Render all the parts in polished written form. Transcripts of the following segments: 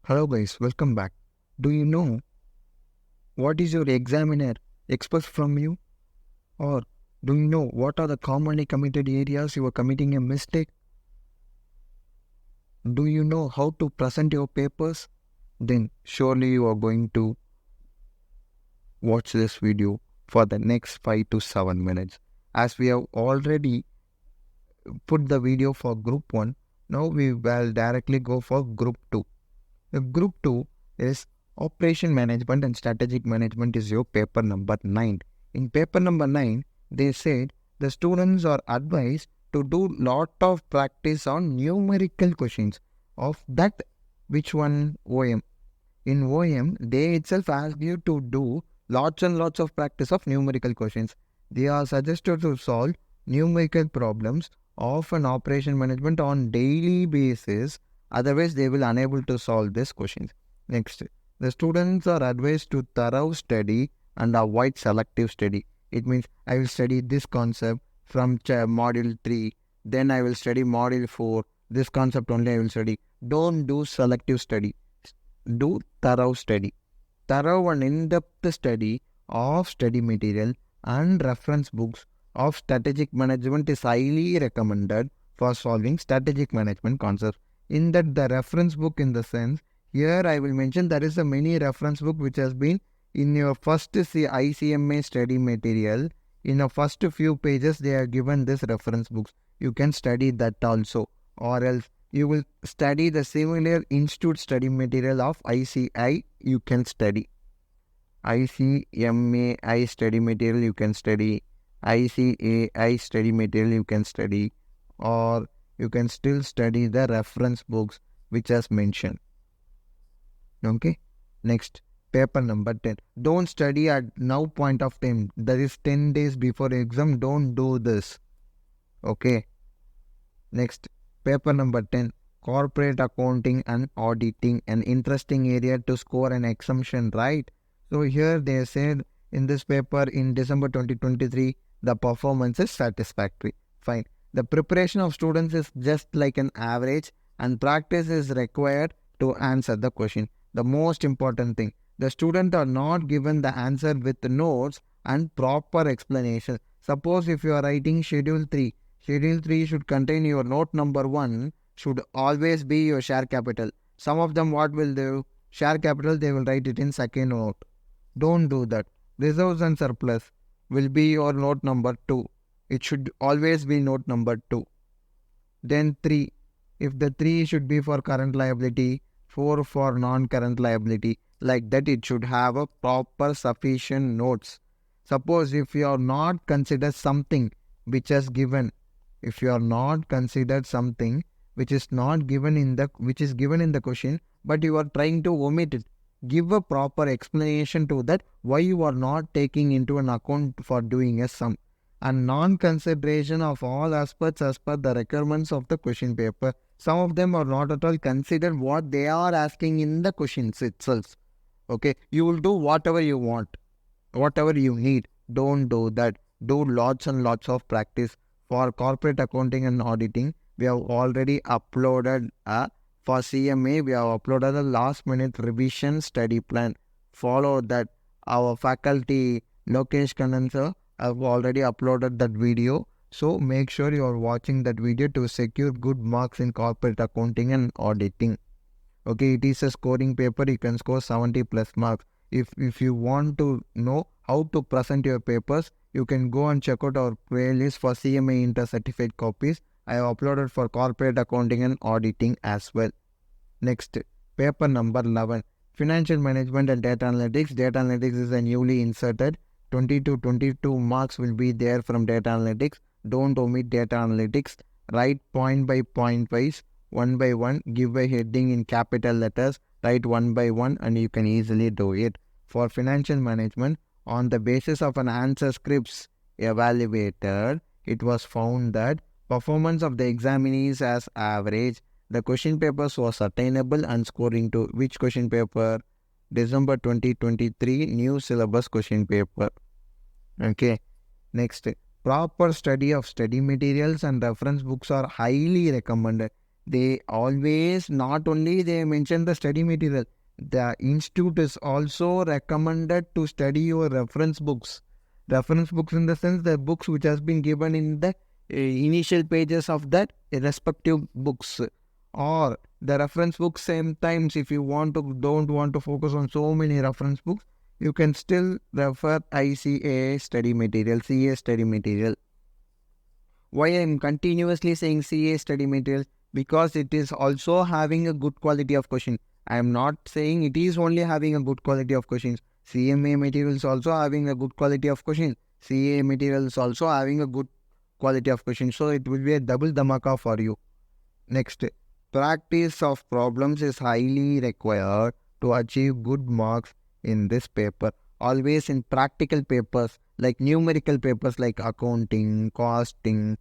Hello guys, welcome back. Do you know what is your examiner expects from you? Or do you know what are the commonly committed areas you are committing a mistake? Do you know how to present your papers? Then surely you are going to watch this video for the next 5 to 7 minutes. As we have already put the video for group 1, now we will directly go for group 2. The group 2 is Operation Management and Strategic Management is your paper number 9. In paper number 9, they said the students are advised to do lot of practice on numerical questions of that which one OM. In OM, they itself ask you to do lots and lots of practice of numerical questions. They are suggested to solve numerical problems of an operation management on daily basis. Otherwise, they will unable to solve these questions. Next, the students are advised to thorough study and avoid selective study. It means I will study this concept from module 3, then I will study module 4. This concept only I will study. Don't do selective study. Do thorough study. Thorough and in-depth study of study material and reference books of strategic management is highly recommended for solving strategic management concepts. In that, the reference book in the sense, here I will mention there is a mini reference book which has been in your first ICMA study material. In the first few pages, they are given this reference books. You can study that also, or else you will study the similar institute study material of ICI. You can study ICMA study material. You can study ICAI study material. You can study, or you can still study the reference books which has mentioned. Okay. Next, paper number 10. Don't study at now point of time. That is 10 days before exam. Don't do this. Okay. Next, paper number 10. Corporate accounting and auditing, an interesting area to score an exemption, right? So here they said in this paper in December 2023, the performance is satisfactory. Fine. The preparation of students is just like an average and practice is required to answer the question. The most important thing, the students are not given the answer with notes and proper explanation. Suppose if you are writing Schedule 3, Schedule 3 should contain your note number 1 should always be your share capital. Some of them what will do? Share capital they will write it in second note. Don't do that. Reserves and surplus will be your note number 2. It should always be note number 2. Then 3. If the 3 should be for current liability, 4 for non-current liability. Like that it should have a proper sufficient notes. Suppose if you are not considered something which is given, if you are not considered something which is not given in the given in the question, but you are trying to omit it, give a proper explanation to that why you are not taking into an account for doing a sum. And non-consideration of all aspects as per the requirements of the question paper. Some of them are not at all considered what they are asking in the questions itself. Okay, you will do whatever you want, whatever you need. Don't do that. Do lots and lots of practice. For corporate accounting and auditing, we have already uploaded for CMA, we have uploaded a last minute revision study plan. Follow that. Our faculty, Lokesh Kanansa, have already uploaded that video. So make sure you are watching that video to secure good marks in corporate accounting and auditing. Okay, it is a scoring paper. You can score 70 plus marks. If you want to know how to present your papers, you can go and check out our playlist for CMA Inter certified copies. I have uploaded for corporate accounting and auditing as well. Next, paper number 11. Financial management and data analytics. Data analytics is a newly inserted. 20 to 22 marks will be there from data analytics. Don't omit data analytics. Write point by point wise, one by one. Give a heading in capital letters. Write one by one and you can easily do it. For financial management, on the basis of an answer scripts evaluated, it was found that performance of the examinees as average. The question papers was attainable and scoring to which question paper? December 2023 new syllabus question paper. Okay. Next, proper study of study materials and reference books are highly recommended. They always, not only they mention the study material, the institute is also recommended to study your reference books. Reference books in the sense the books which has been given in the initial pages of that respective books, or the reference books. Sometimes if you don't want to focus on so many reference books, you can still refer ICA study material, CA study material. Why I am continuously saying CA study material? Because it is also having a good quality of question. I am not saying it is only having a good quality of questions. CMA material is also having a good quality of questions. CA material is also having a good quality of questions. So it will be a double dhamaka for you. Next, practice of problems is highly required to achieve good marks in this paper. Always in practical papers, like numerical papers like accounting, costing,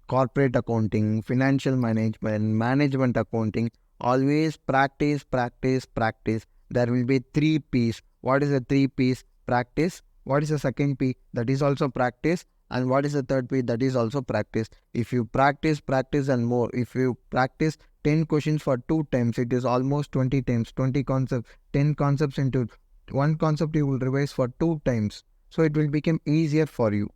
corporate accounting, financial management, management accounting, always practice, practice, practice. There will be 3 P's. What is the 3 P's? Practice. What is the second P? That is also practice. And what is the third P? That is also practice. If you practice, practice and more. If you practice 10 questions for 2 times, it is almost 20 times. 20 concepts, 10 concepts into one concept you will revise for 2 times. So it will become easier for you.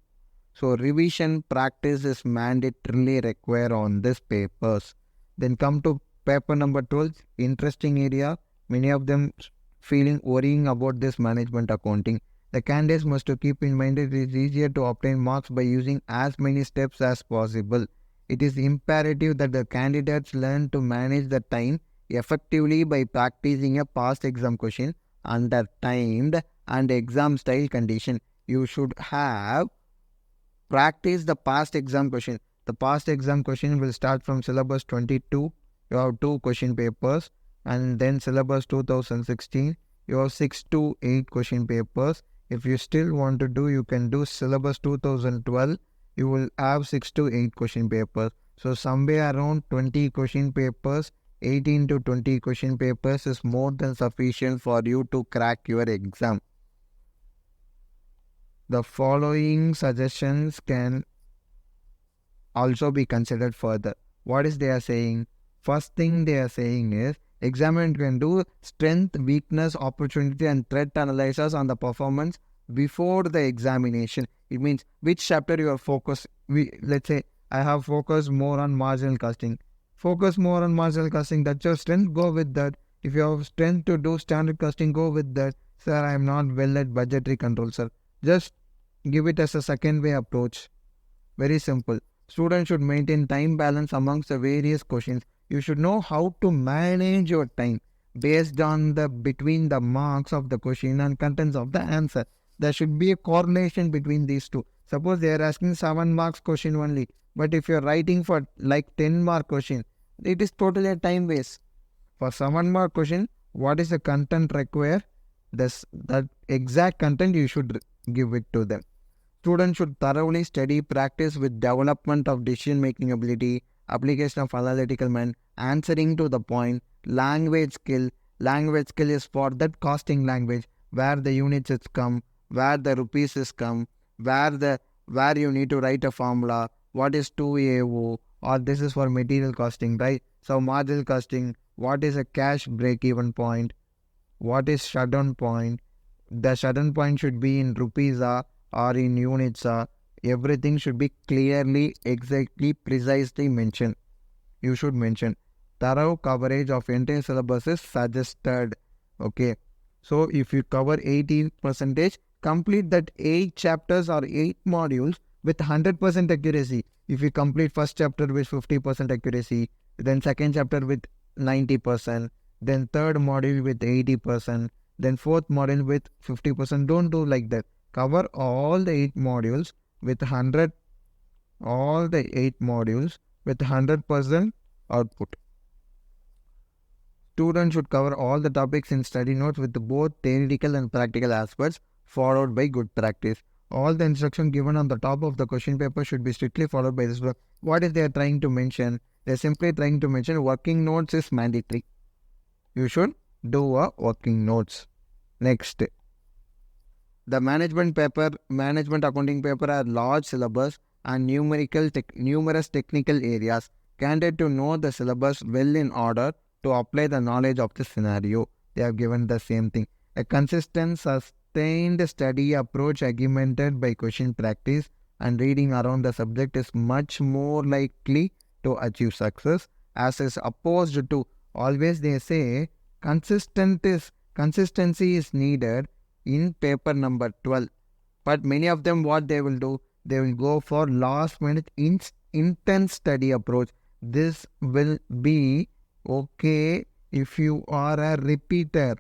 So revision practice is mandatorily required on this papers. Then come to paper number 12, interesting area. Many of them worrying about this management accounting. The candidates must to keep in mind that it is easier to obtain marks by using as many steps as possible. It is imperative that the candidates learn to manage the time effectively by practicing a past exam question under timed and exam style condition. You should have practice the past exam question. The past exam question will start from syllabus 22. You have 2 question papers, and then syllabus 2016. You have 6 to 8 question papers. If you still want to do, you can do syllabus 2012. You will have 6 to 8 question papers. So somewhere around 20 question papers, 18 to 20 question papers is more than sufficient for you to crack your exam. The following suggestions can also be considered further. What is they are saying? First thing they are saying is, examiner can do strength, weakness, opportunity and threat analysis on the performance before the examination. It means which chapter you are focused. Let's say I have focused more on marginal costing. Focus more on marginal costing. That's your strength. Go with that. If you have strength to do standard costing, go with that. Sir, I am not well at budgetary control, sir. Just give it as a second way approach. Very simple. Students should maintain time balance amongst the various questions. You should know how to manage your time based on between the marks of the question and contents of the answer. There should be a correlation between these two. Suppose they are asking 7 marks question only, but if you are writing for like 10 mark question, it is totally a time waste. For 7 mark question, what is the content required? That exact content you should give it to them. Students should thoroughly study, practice with development of decision-making ability, application of analytical mind, answering to the point, language skill. Language skill is for that costing language, where the units is come, where the rupees is come, where you need to write a formula, what is 2AO, or this is for material costing, right? So marginal costing, what is a cash break-even point, what is shutdown point. The shutdown point should be in rupees or in units. Everything should be clearly, exactly, precisely mentioned. You should mention. Thorough coverage of entire syllabus is suggested. Okay. So if you cover 80%, complete that 8 chapters or 8 modules with 100% accuracy. If you complete first chapter with 50% accuracy, then second chapter with 90%, then third module with 80%, then fourth module with 50%. Don't do like that. Cover all the 8 modules with 100%, all the 8 modules with 100% output. Students should cover all the topics in study notes with both theoretical and practical aspects, followed by good practice. All the instruction given on the top of the question paper should be strictly followed by this. What is they are trying to mention? They are simply trying to mention working notes is mandatory. You should do a working notes. Next. The management accounting paper are large syllabus and numerous technical areas. candidate to know the syllabus well in order to apply the knowledge of the scenario. They have given the same thing. A consistent, sustained study approach augmented by question practice and reading around the subject is much more likely to achieve success, as is opposed to always they say consistency is needed in paper number 12. But many of them, what they will do, they will go for last minute intense study approach. This will be okay if you are a repeater.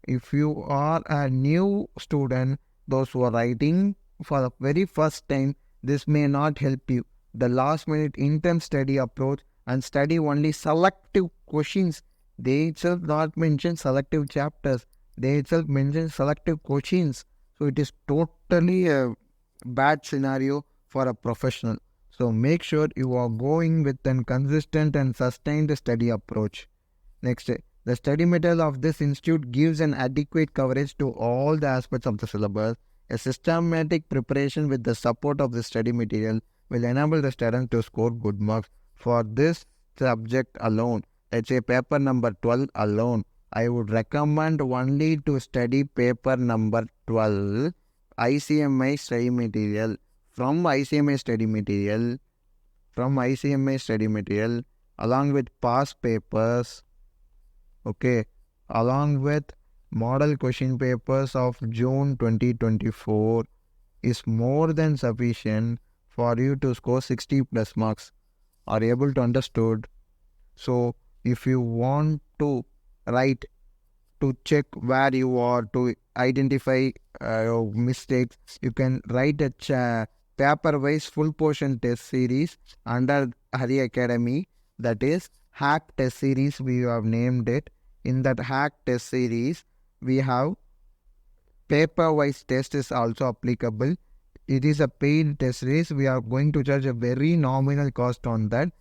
If you are a new student, those who are writing for the very first time, this may not help you. The last minute intense study approach and study only selective questions. They itself not mention selective chapters. They itself mention selective questions. So it is totally a bad scenario for a professional. So make sure you are going with a consistent and sustained study approach. Next, the study material of this institute gives an adequate coverage to all the aspects of the syllabus. A systematic preparation with the support of the study material will enable the student to score good marks for this subject alone. Let's say paper number 12 alone. I would recommend only to study paper number 12, ICMA study material. From ICMA study material, along with past papers, okay, along with model question papers of June 2024 is more than sufficient for you to score 60 plus marks. Are able to understood? So if you want to write to check where you are, to identify your mistakes, you can write a paper-wise full portion test series under Hari Academy. That is Hack Test Series, we have named it. In that Hack Test Series, we have paper-wise test is also applicable. It is a paid test series. We are going to charge a very nominal cost on that.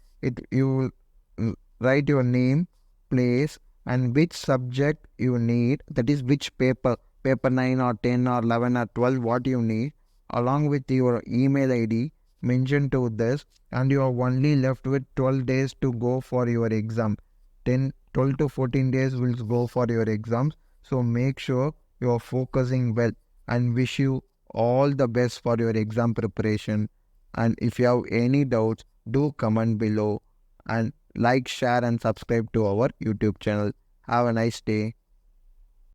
You will write your name, place, and which subject you need, that is which paper 9 or 10 or 11 or 12, what you need, along with your email ID mentioned to this, and you are only left with 12 days to go for your exam. 12 to 14 days will go for your exams. So make sure you are focusing well, and wish you all the best for your exam preparation. And if you have any doubts, do comment below and like, share and subscribe to our YouTube channel. Have a nice day.